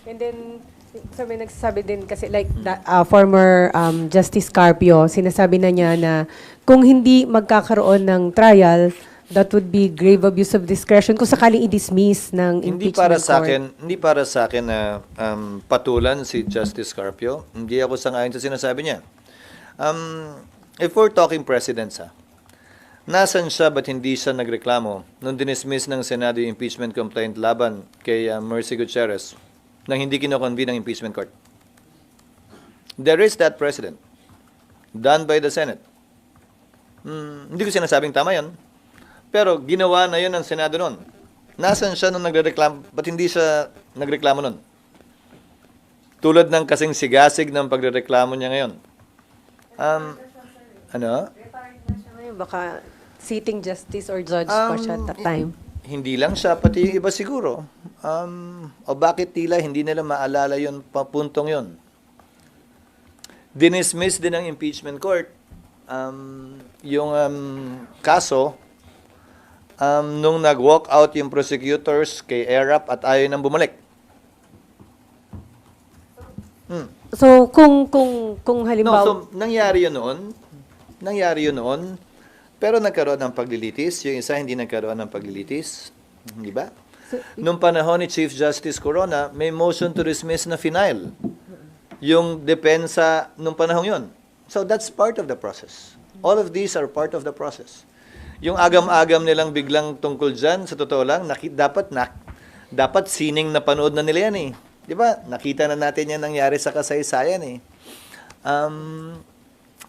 And then, sabi nagsasabi din kasi like former Justice Carpio, sinasabi na niya na kung hindi magkakaroon ng trial, that would be grave abuse of discretion kung sakaling i-dismiss ng Hindi impeachment para sa court. akin, hindi para sa akin na patulan si Justice Carpio. Hindi ako sangayon sa sinasabi niya. If we're talking presidents, nasan siya ba't hindi siya nagreklamo nung dinismiss ng Senado yung impeachment complaint laban kay Mercy Gutierrez nang hindi kinoconvene ng impeachment court? There is that precedent done by the Senate. Hindi ko sinasabing tama yan. Pero ginawa na yun ng Senado noon. Nasaan siya nung nagreklamo? Ba't hindi siya nagreklamo noon? Tulad ng kasing sigasig ng pagrereklamo niya ngayon. Ano? Baka sitting justice or judge pa siya at that time. Hindi lang siya, pati yung iba siguro. O bakit tila hindi nila maalala yun, papuntong yun? Dinismiss din ng impeachment court yung kaso nung nag-walk out yung prosecutors kay ERAP at ayaw nang bumalik. So, kung No, halimbawa... so nangyari yun noon, pero nagkaroon ng paglilitis. Yung isa hindi nagkaroon ng paglilitis. Di ba? Nung panahon ni Chief Justice Corona, may motion to dismiss na final. Yung depensa nung panahon yun. So that's part of the process. All of these are part of the process. Yung agam-agam nilang biglang tungkol dyan, sa totoo lang, dapat sining na panood na nila yan eh. Di ba? Nakita na natin yan nangyari sa kasaysayan eh.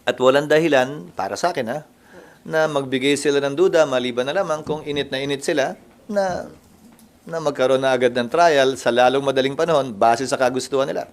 At walang dahilan, para sa akin na magbigay sila ng duda, maliban na lamang kung init na init sila, na magkaroon na agad ng trial sa lalong madaling panahon base sa kagustuhan nila.